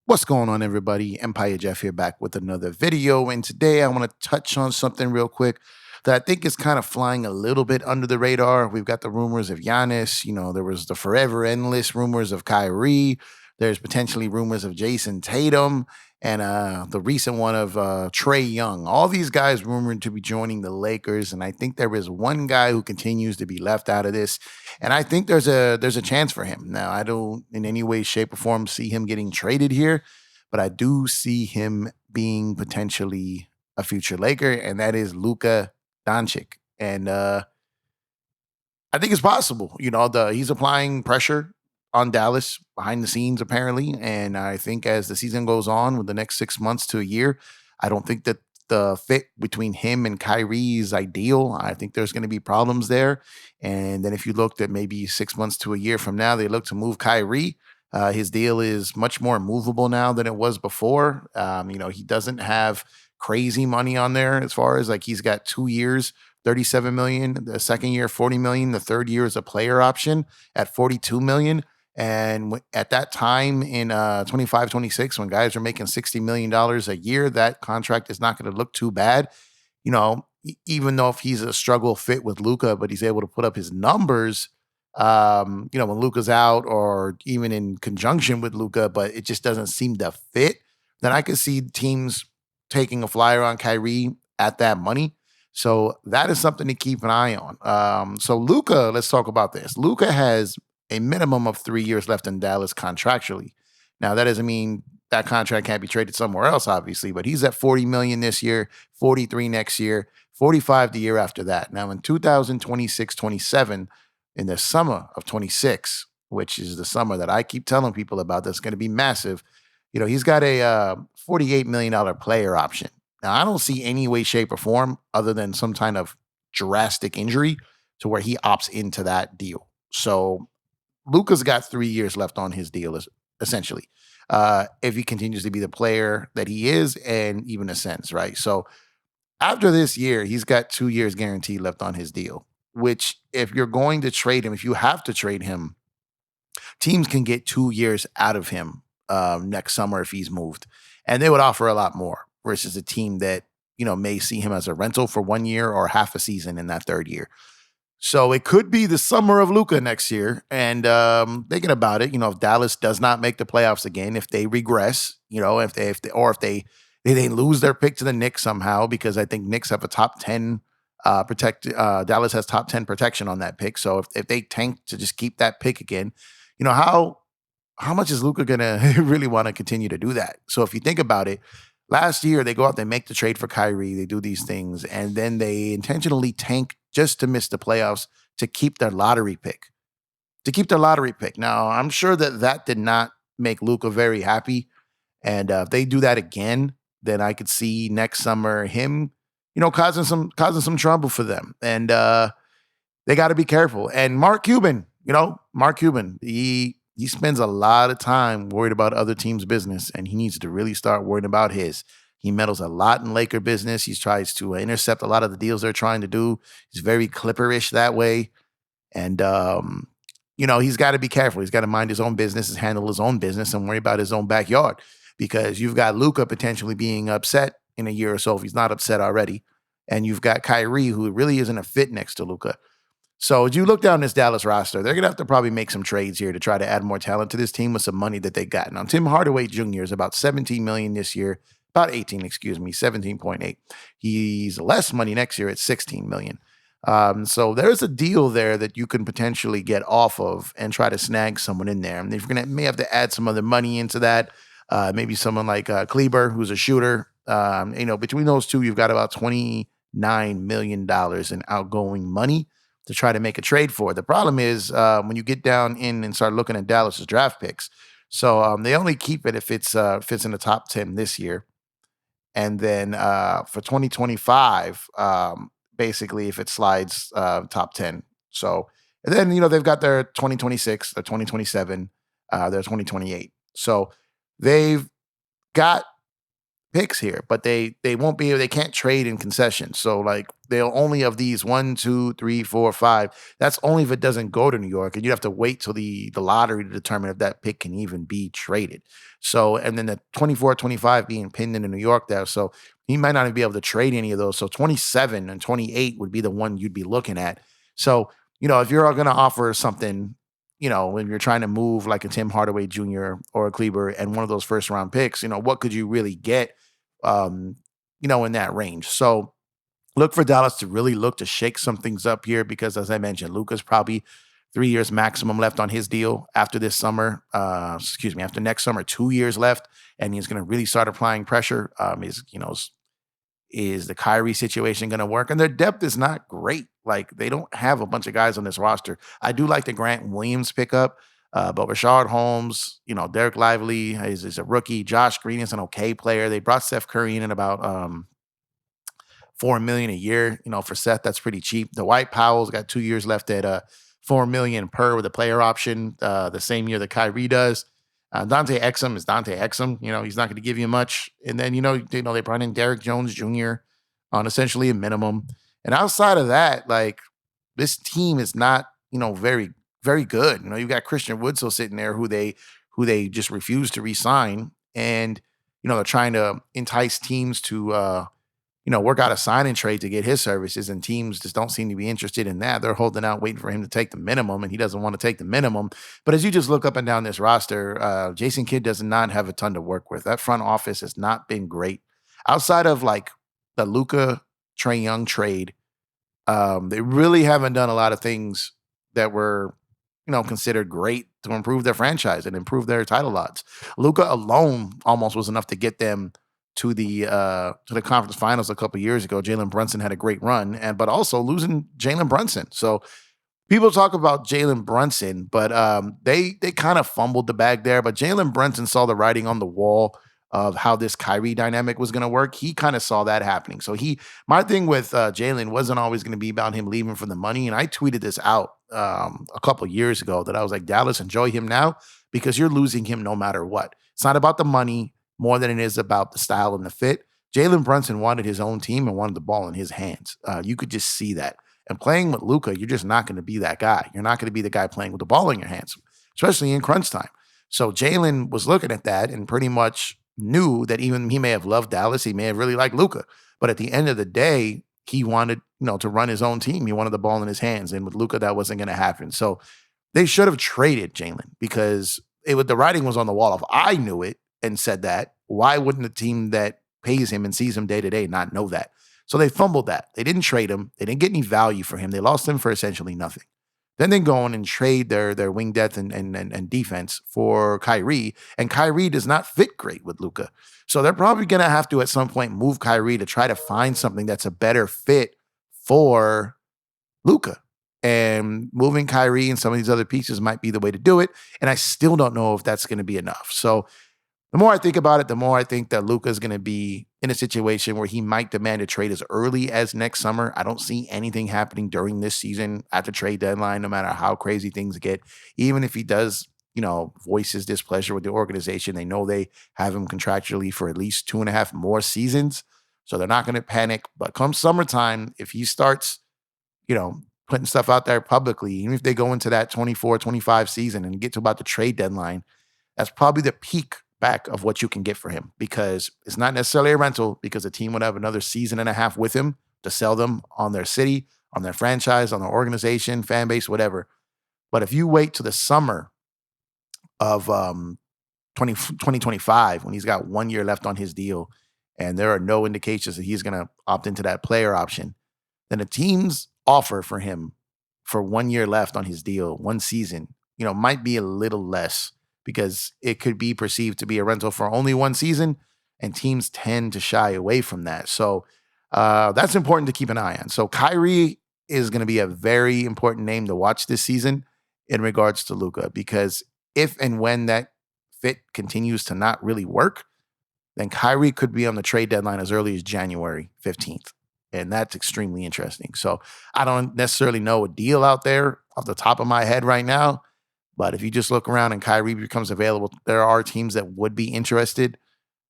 What's going on, everybody? Empire Jeff here, back with another video. And today I want to touch on something real quick that I think is kind of flying a little bit under the radar. We've got the rumors of Giannis. There was the forever endless rumors of Kyrie. There's potentially rumors of Jason Tatum and the recent one of Trey Young. All these guys rumored to be joining the Lakers. And I think there is one guy who continues to be left out of this. And I think there's a chance for him. Now, I don't in any way, shape, or form see him getting traded here, but I do see him being potentially a future Laker, and that is Luka Doncic. And I think it's possible. He's applying pressure on Dallas behind the scenes, apparently. And I think as the season goes on, with the next 6 months to a year, I don't think that the fit between him and Kyrie is ideal. I think there's going to be problems there. And then if you looked at maybe 6 months to a year from now, they look to move Kyrie. His deal is much more movable now than it was before. He doesn't have crazy money on there as far as like he's got 2 years 37 million, the second year 40 million, the third year is a player option at 42 million. And at that time in 25, 26, when guys are making $60 million a year, that contract is not going to look too bad. Even though if he's a struggle fit with Luka, but he's able to put up his numbers, when Luka's out or even in conjunction with Luka, but it just doesn't seem to fit, then I could see teams taking a flyer on Kyrie at that money. So that is something to keep an eye on. So Luka, let's talk about this. Luka has a minimum of 3 years left in Dallas contractually. Now that doesn't mean that contract can't be traded somewhere else, obviously, but he's at 40 million this year, 43 next year, 45 the year after that. Now in 2026-27, in the summer of 26, which is the summer that I keep telling people about, that's going to be massive. He's got a $48 million player option. Now, I don't see any way, shape, or form other than some kind of drastic injury to where he opts into that deal. So Luka's got 3 years left on his deal, essentially, if he continues to be the player that he is and even ascends, right? So after this year, he's got 2 years guaranteed left on his deal, which if you're going to trade him, if you have to trade him, teams can get 2 years out of him next summer if he's moved. And they would offer a lot more versus a team that, may see him as a rental for 1 year or half a season in that third year. So it could be the summer of Luka next year. And thinking about it, if Dallas does not make the playoffs again, if they regress, if they lose their pick to the Knicks somehow, because I think Knicks have a top 10 Dallas has top 10 protection on that pick. So if they tank to just keep that pick again, how much is Luka gonna really want to continue to do that? So if you think about it, last year they go out, they make the trade for Kyrie, they do these things, and then they intentionally tank just to miss the playoffs to keep their lottery pick. To keep their lottery pick. Now, I'm sure that did not make Luka very happy. And if they do that again, then I could see next summer him, causing some trouble for them. And they got to be careful. And Mark Cuban, he spends a lot of time worried about other teams' business, and he needs to really start worrying about his. He meddles a lot in Laker business. He tries to intercept a lot of the deals they're trying to do. He's very Clipperish that way. And he's got to be careful. He's got to mind his own business, handle his own business, and worry about his own backyard. Because you've got Luka potentially being upset in a year or so if he's not upset already. And you've got Kyrie, who really isn't a fit next to Luka. So as you look down this Dallas roster, they're going to have to probably make some trades here to try to add more talent to this team with some money that they got. Now, Tim Hardaway Jr. is about 17 million this year, about 18, 17.8. He's less money next year at 16 million. So there's a deal there that you can potentially get off of and try to snag someone in there. And if you're may have to add some other money into that, maybe someone like Kleber, who's a shooter. Between those two, you've got about $29 million in outgoing money to try to make a trade for. The problem is when you get down in and start looking at Dallas's draft picks. So they only keep it if it's fits in the top 10 this year. And then for 2025, basically if it slides top 10. So and then, they've got their 2026, their 2027, their 2028. So they've got picks here, but they won't be able, they can't trade in concessions. So like they'll only of these one, two, three, four, five. That's only if it doesn't go to New York, and you have to wait till the lottery to determine if that pick can even be traded. So and then the 24, 25 being pinned into New York there. So he might not even be able to trade any of those. So 27 and 28 would be the one you'd be looking at. So, if you're going to offer something, when you're trying to move like a Tim Hardaway Jr. or a Kleber and one of those first round picks, what could you really get, in that range? So look for Dallas to really look to shake some things up here because, as I mentioned, Luka's probably 3 years maximum left on his deal after this summer. After next summer, 2 years left, and he's going to really start applying pressure. Is the Kyrie situation going to work? And their depth is not great. Like they don't have a bunch of guys on this roster. I do like the Grant Williams pickup, but Rashard Holmes, Derek Lively is a rookie. Josh Green is an okay player. They brought Steph Curry in at about $4 million a year. For Seth, that's pretty cheap. Dwight Powell's got 2 years left at $4 million per with a player option, the same year that Kyrie does. Dante Exum is Dante Exum. He's not going to give you much. And then, they brought in Derrick Jones Jr. on essentially a minimum. And outside of that, like this team is not, very, very good. You've got Christian Woodsill sitting there who they just refuse to re-sign. And, they're trying to entice teams to work out a sign and trade to get his services, and teams just don't seem to be interested in that. They're holding out, waiting for him to take the minimum, and he doesn't want to take the minimum. But as you just look up and down this roster, Jason Kidd does not have a ton to work with. That front office has not been great. Outside of like the Luka Trae Young trade, they really haven't done a lot of things that were, considered great to improve their franchise and improve their title odds. Luka alone almost was enough to get them to the conference finals a couple years ago. Jalen Brunson had a great run, but also losing Jalen Brunson. So people talk about Jalen Brunson, but they kind of fumbled the bag there. But Jalen Brunson saw the writing on the wall of how this Kyrie dynamic was going to work. He kind of saw that happening. So my thing with Jalen wasn't always going to be about him leaving for the money. And I tweeted this out a couple years ago that I was like, Dallas, enjoy him now because you're losing him no matter what. It's not about the money more than it is about the style and the fit. Jalen Brunson wanted his own team and wanted the ball in his hands. You could just see that. And playing with Luka, you're just not going to be that guy. You're not going to be the guy playing with the ball in your hands, especially in crunch time. So Jalen was looking at that and pretty much knew that even he may have loved Dallas, he may have really liked Luka, but at the end of the day, he wanted to run his own team. He wanted the ball in his hands, and with Luka, that wasn't going to happen. So they should have traded Jalen because the writing was on the wall. If I knew it and said that, why wouldn't a team that pays him and sees him day to day not know that? So they fumbled that. They didn't trade him. They didn't get any value for him. They lost him for essentially nothing. Then they go on and trade their wing depth and defense for Kyrie, and Kyrie does not fit great with Luka. So they're probably going to have to at some point move Kyrie to try to find something that's a better fit for Luka. And moving Kyrie and some of these other pieces might be the way to do it. And I still don't know if that's going to be enough. So the more I think about it, the more I think that Luka is going to be in a situation where he might demand a trade as early as next summer. I don't see anything happening during this season at the trade deadline, no matter how crazy things get. Even if he does, voice his displeasure with the organization, they know they have him contractually for at least 2.5 more seasons. So they're not going to panic. But come summertime, if he starts, putting stuff out there publicly, even if they go into that 24-25 season and get to about the trade deadline, that's probably the peak back of what you can get for him, because it's not necessarily a rental, because the team would have another season and a half with him to sell them on their city, on their franchise, on their organization, fan base, whatever. But if you wait to the summer of 2025, when he's got 1 year left on his deal and there are no indications that he's going to opt into that player option, then the team's offer for him for 1 year left on his deal, one season, might be a little less, because it could be perceived to be a rental for only one season, and teams tend to shy away from that. So that's important to keep an eye on. So Kyrie is going to be a very important name to watch this season in regards to Luka, because if and when that fit continues to not really work, then Kyrie could be on the trade deadline as early as January 15th. And that's extremely interesting. So I don't necessarily know a deal out there off the top of my head right now. But if you just look around and Kyrie becomes available, there are teams that would be interested.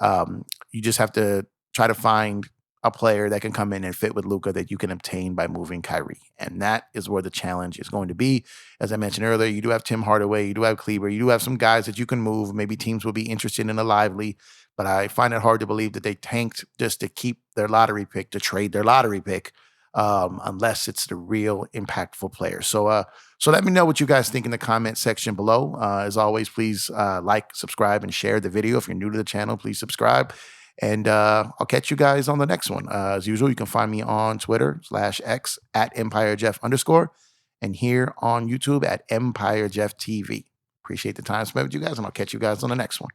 You just have to try to find a player that can come in and fit with Luka that you can obtain by moving Kyrie. And that is where the challenge is going to be. As I mentioned earlier, you do have Tim Hardaway, you do have Kleber, you do have some guys that you can move. Maybe teams will be interested in a Lively, but I find it hard to believe that they tanked just to keep their lottery pick, to trade their lottery pick, unless it's the real impactful player. So let me know what you guys think in the comment section below. As always, please like, subscribe, and share the video. If you're new to the channel, please subscribe. And I'll catch you guys on the next one. As usual, you can find me on Twitter/X at EmpireJeff_, and here on YouTube at EmpireJeffTV. Appreciate the time spent with you guys, and I'll catch you guys on the next one.